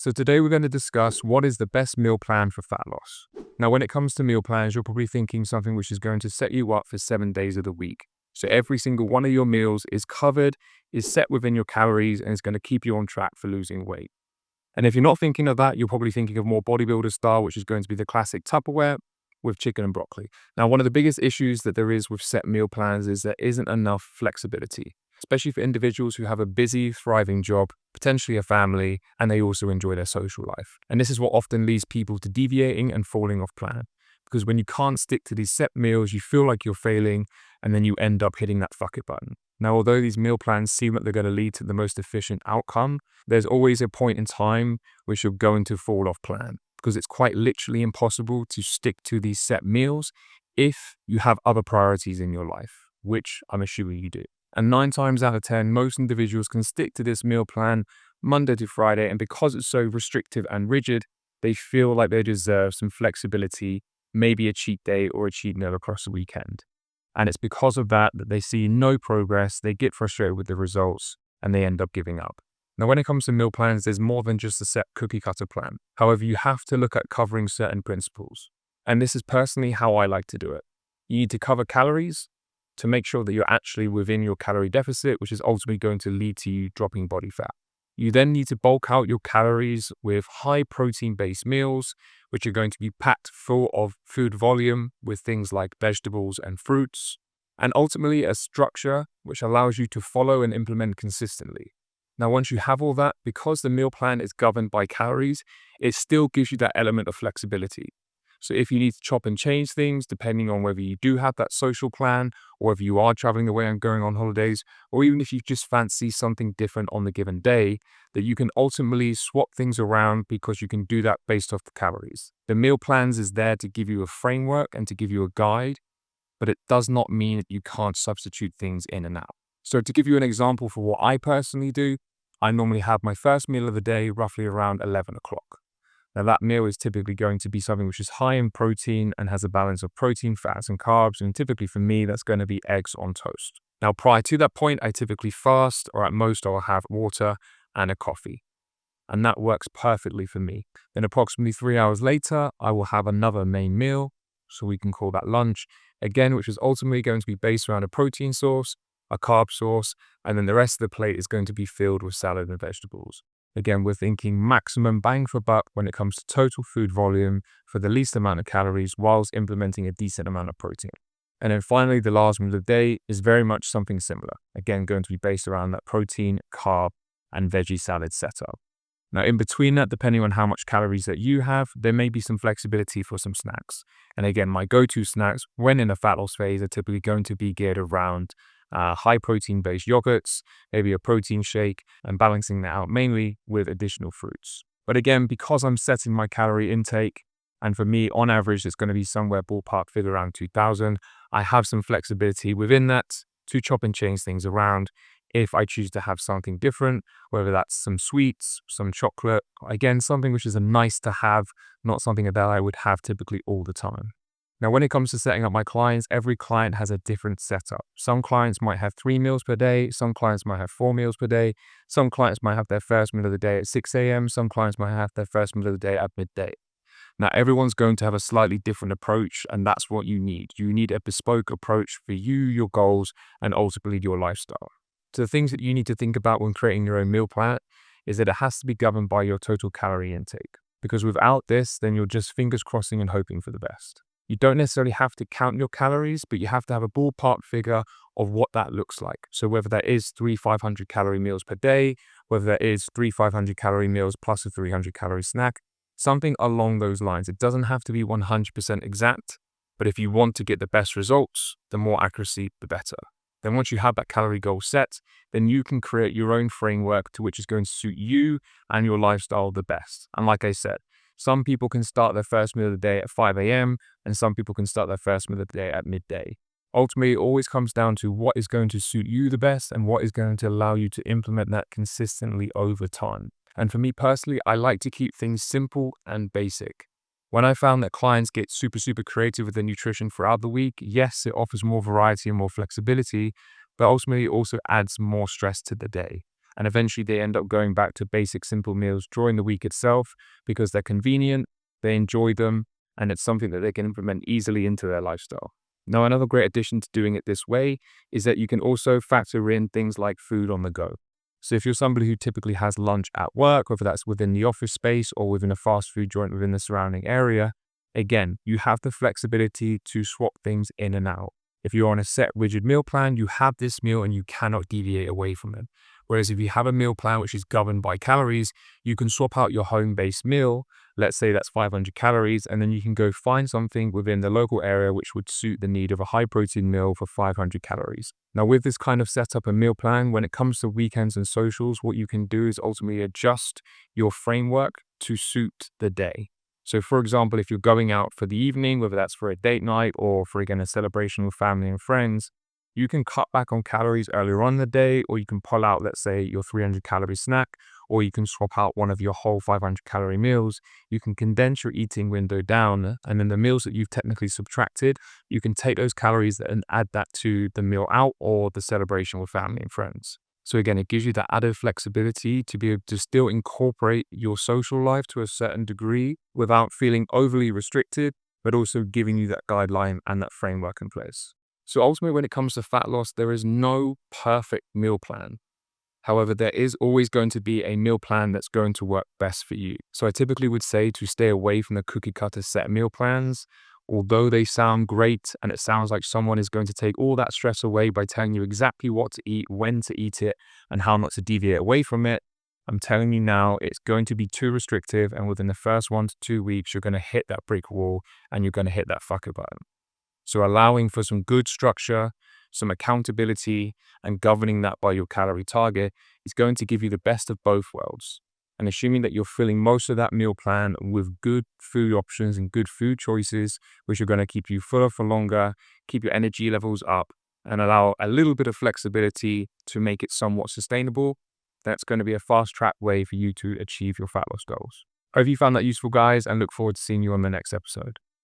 So today we're going to discuss what is the best meal plan for fat loss. Now, when it comes to meal plans, you're probably thinking something which is going to set you up for 7 days of the week. So every single one of your meals is covered, is set within your calories, and is going to keep you on track for losing weight. And if you're not thinking of that, you're probably thinking of more bodybuilder style, which is going to be the classic Tupperware with chicken and broccoli. Now, one of the biggest issues that there is with set meal plans is there isn't enough flexibility, especially for individuals who have a busy, thriving job, potentially a family, and they also enjoy their social life. And this is what often leads people to deviating and falling off plan. Because when you can't stick to these set meals, you feel like you're failing, and then you end up hitting that fuck it button. Now, although these meal plans seem like they're going to lead to the most efficient outcome, there's always a point in time which you're going to fall off plan, because it's quite literally impossible to stick to these set meals if you have other priorities in your life, which I'm assuming you do. And 9 times out of 10, most individuals can stick to this meal plan Monday to Friday, and because it's so restrictive and rigid, they feel like they deserve some flexibility, maybe a cheat day or a cheat meal across the weekend. And it's because of that they see no progress, they get frustrated with the results, and they end up giving up. Now, when it comes to meal plans, there's more than just a set cookie cutter plan. However, you have to look at covering certain principles. And this is personally how I like to do it. You need to cover calories to make sure that you're actually within your calorie deficit, which is ultimately going to lead to you dropping body fat. You then need to bulk out your calories with high protein based meals, which are going to be packed full of food volume with things like vegetables and fruits, and ultimately a structure which allows you to follow and implement consistently. Now, once you have all that, because the meal plan is governed by calories, it still gives you that element of flexibility. So if you need to chop and change things, depending on whether you do have that social plan, or whether you are traveling away and going on holidays, or even if you just fancy something different on the given day, that you can ultimately swap things around because you can do that based off the calories. The meal plans is there to give you a framework and to give you a guide, but it does not mean that you can't substitute things in and out. So to give you an example for what I personally do, I normally have my first meal of the day roughly around 11 o'clock. Now, that meal is typically going to be something which is high in protein and has a balance of protein, fats, and carbs. And typically for me, that's going to be eggs on toast. Now, prior to that point, I typically fast, or at most I'll have water and a coffee. And that works perfectly for me. Then approximately 3 hours later, I will have another main meal. So we can call that lunch, again, which is ultimately going to be based around a protein source, a carb source, and then the rest of the plate is going to be filled with salad and vegetables. Again, we're thinking maximum bang for buck when it comes to total food volume for the least amount of calories whilst implementing a decent amount of protein. And then finally, the last meal of the day is very much something similar. Again, going to be based around that protein, carb, and veggie salad setup. Now, in between that, depending on how much calories that you have, there may be some flexibility for some snacks. And again, my go-to snacks when in a fat loss phase are typically going to be geared around high protein based yogurts, maybe a protein shake, and balancing that out mainly with additional fruits. But again, because I'm setting my calorie intake, and for me on average it's going to be somewhere ballpark figure around 2000, I have some flexibility within that to chop and change things around if I choose to have something different, whether that's some sweets, some chocolate, again something which is a nice to have, not something that I would have typically all the time. Now, when it comes to setting up my clients, every client has a different setup. Some clients might have 3 meals per day. Some clients might have 4 meals per day. Some clients might have their first meal of the day at 6 a.m. Some clients might have their first meal of the day at midday. Now, everyone's going to have a slightly different approach, and that's what you need. You need a bespoke approach for you, your goals, and ultimately your lifestyle. So the things that you need to think about when creating your own meal plan is that it has to be governed by your total calorie intake. Because without this, then you're just fingers crossing and hoping for the best. You don't necessarily have to count your calories, but you have to have a ballpark figure of what that looks like. So whether that is 3 500 calorie meals per day, whether that is 3 500 calorie meals plus a 300 calorie snack, something along those lines. It doesn't have to be 100% exact, but if you want to get the best results, the more accuracy, the better. Then once you have that calorie goal set, then you can create your own framework to which is going to suit you and your lifestyle the best. And like I said, some people can start their first meal of the day at 5 a.m. and some people can start their first meal of the day at midday. Ultimately, it always comes down to what is going to suit you the best and what is going to allow you to implement that consistently over time. And for me personally, I like to keep things simple and basic. When I found that clients get super creative with their nutrition throughout the week, yes, it offers more variety and more flexibility, but ultimately it also adds more stress to the day. And eventually they end up going back to basic, simple meals during the week itself because they're convenient, they enjoy them, and it's something that they can implement easily into their lifestyle. Now, another great addition to doing it this way is that you can also factor in things like food on the go. So if you're somebody who typically has lunch at work, whether that's within the office space or within a fast food joint within the surrounding area, again, you have the flexibility to swap things in and out. If you're on a set rigid meal plan, you have this meal and you cannot deviate away from it. Whereas if you have a meal plan which is governed by calories, you can swap out your home-based meal. Let's say that's 500 calories, and then you can go find something within the local area which would suit the need of a high protein meal for 500 calories. Now, with this kind of setup and meal plan, when it comes to weekends and socials, what you can do is ultimately adjust your framework to suit the day. So for example, if you're going out for the evening, whether that's for a date night or for, again, a celebration with family and friends, you can cut back on calories earlier on in the day, or you can pull out, let's say, your 300 calorie snack, or you can swap out one of your whole 500 calorie meals. You can condense your eating window down, and then the meals that you've technically subtracted, you can take those calories and add that to the meal out or the celebration with family and friends. So again, it gives you that added flexibility to be able to still incorporate your social life to a certain degree without feeling overly restricted, but also giving you that guideline and that framework in place. So ultimately, when it comes to fat loss, there is no perfect meal plan. However, there is always going to be a meal plan that's going to work best for you. So I typically would say to stay away from the cookie cutter set meal plans. Although they sound great and it sounds like someone is going to take all that stress away by telling you exactly what to eat, when to eat it, and how not to deviate away from it, I'm telling you now, it's going to be too restrictive, and within the first 1 to 2 weeks, you're going to hit that brick wall and you're going to hit that fucker button. So allowing for some good structure, some accountability, and governing that by your calorie target is going to give you the best of both worlds. And assuming that you're filling most of that meal plan with good food options and good food choices, which are going to keep you fuller for longer, keep your energy levels up, and allow a little bit of flexibility to make it somewhat sustainable, that's going to be a fast track way for you to achieve your fat loss goals. I hope you found that useful, guys, and look forward to seeing you on the next episode.